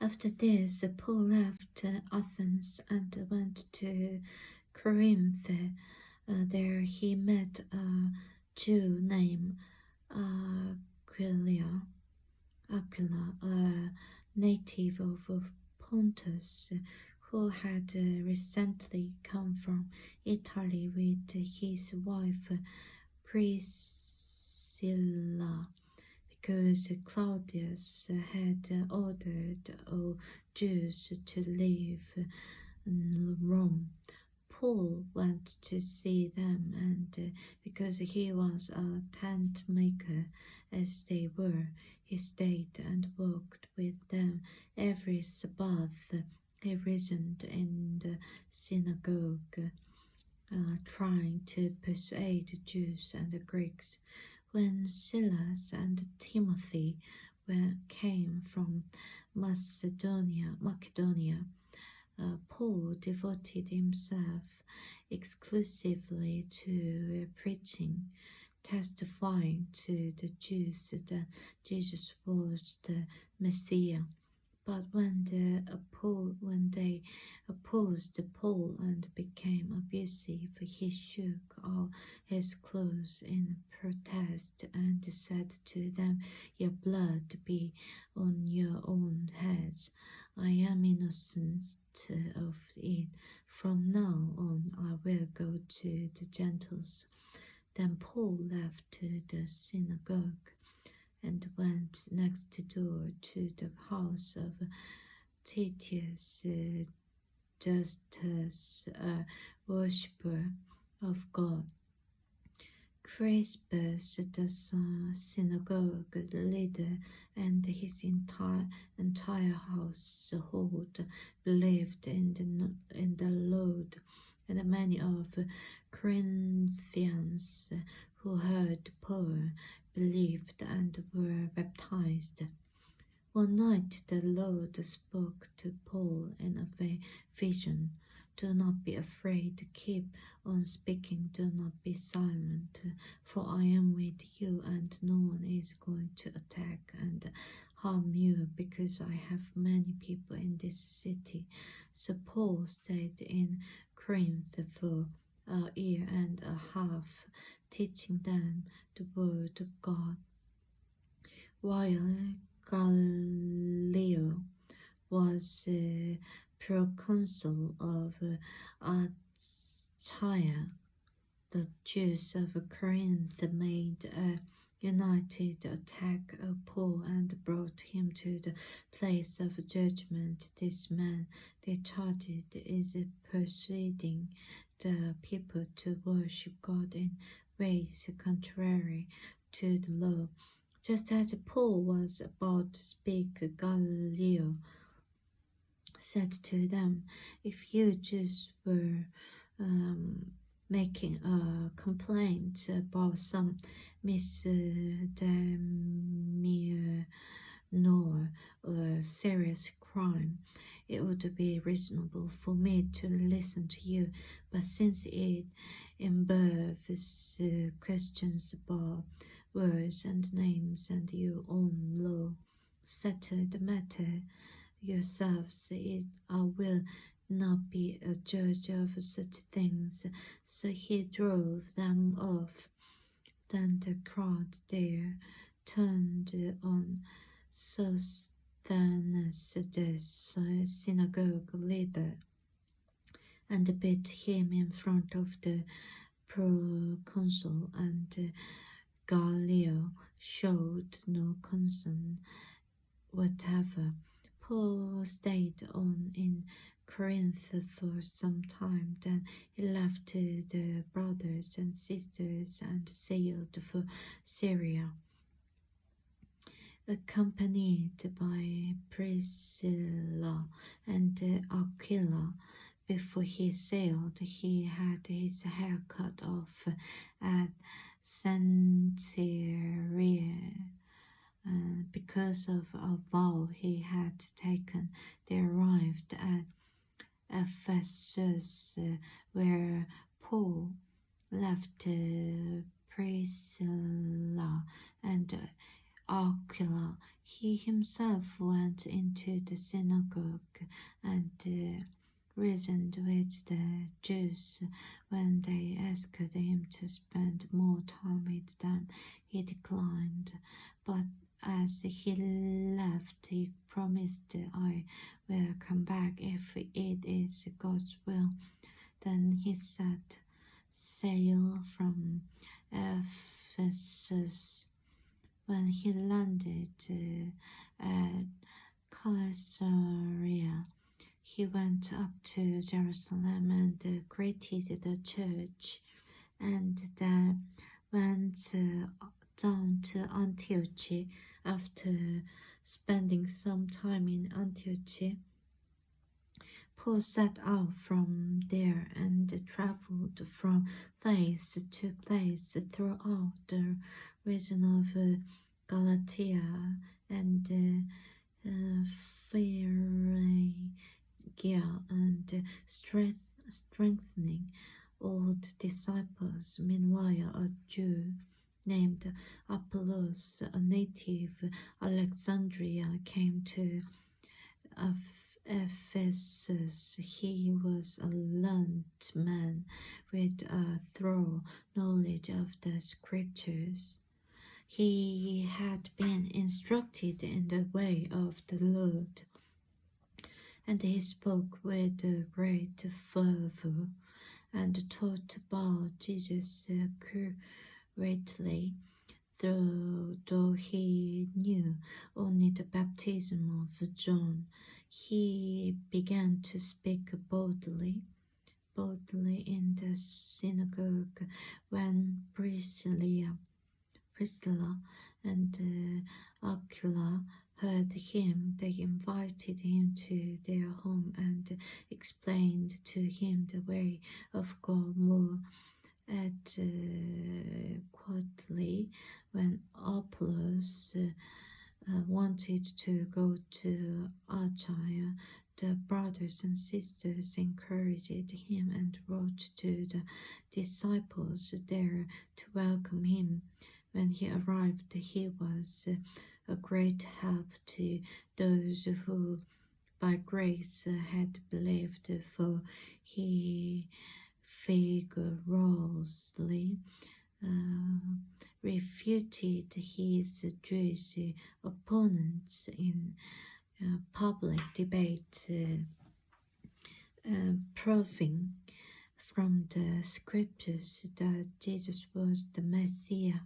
After this, Paul left Athens and went to Corinth. There he met a Jew named Aquila, a native of Pontus, who had recently come from Italy with his wife Priscilla, because Claudius had ordered all Jews to leave Rome. Paul went to see them, and because he was a tent maker as they were, he stayed and walked with them every Sabbath. He reasoned in the synagogue, trying to persuade the Jews and the Greeks. When Silas and Timothy came from Macedonia, Paul devoted himself exclusively to preaching, testifying to the Jews that Jesus was the Messiah. But when they opposed Paul and became abusive, he shook off his clothes in protest and said to them, "Your blood be on your own heads. I am innocent of it. From now on I will go to the Gentiles." Then Paul left the synagogue and went next door to the house of Titius Justus, a worshipper of God. Crispus, the synagogue leader, and his entire household believed in the Lord, and many of the Corinthians who heard Paul believed and were baptized. One night the Lord spoke to Paul in a vision. "Do not be afraid, keep on speaking, do not be silent, for I am with you, and no one is going to attack and harm you, because I have many people in this city." So Paul stayed in Corinth for a year and a half, teaching them the word of God. While Gallio was proconsul of Achaia, the Jews of Corinth made a united attack of Paul and brought him to the place of judgment. This man they charged is persuading the people to worship God in ways contrary to the law. Just as Paul was about to speak, Gallio said to them, "If you Jews were making a complaint about some misdemeanor or serious crime, it would be reasonable for me to listen to you. But since it involves questions about words and names and your own law, settle the matter yourselves. I will not be a judge of such things." So he drove them off. Then the crowd there turned on Sosthenes, the synagogue leader, and beat him in front of the proconsul, and Gallio showed no concern whatever. Paul stayed on in Corinth for some time. Then he left the brothers and sisters and sailed for Syria, accompanied by Priscilla and Aquila. Before he sailed, he had his hair cut off at Cenchreae. Because of a vow he had taken. They arrived at Ephesus, where Paul left Priscilla and Aquila. He himself went into the synagogue and reasoned with the Jews. When they asked him to spend more time with them, he declined. But as he left, he promised, "I will come back if it is God's will." Then he set sail from Ephesus. When he landed at Caesarea, he went up to Jerusalem and greeted the church, and then went down to Antioch. After spending some time in Antioch, Paul set out from there and traveled from place to place throughout the region of Galatia and Phrygia, and strengthening all the disciples. Meanwhile, a Jew named Apollos, a native Alexandria, came to Ephesus. He was a learned man with a thorough knowledge of the scriptures. He had been instructed in the way of the Lord, and he spoke with great fervor and taught about Jesus accurately, though he knew only the baptism of John. He began to speak boldly in the synagogue. When Priscilla and Aquila heard him, they invited him to their home and explained to him the way of God more adequately. When Apollos wanted to go to Achaia, the brothers and sisters encouraged him and wrote to the disciples there to welcome him. When he arrived, he was a great help to those who by grace had believed, for he vigorously refuted his Jewish opponents in public debate, proving from the scriptures that Jesus was the Messiah.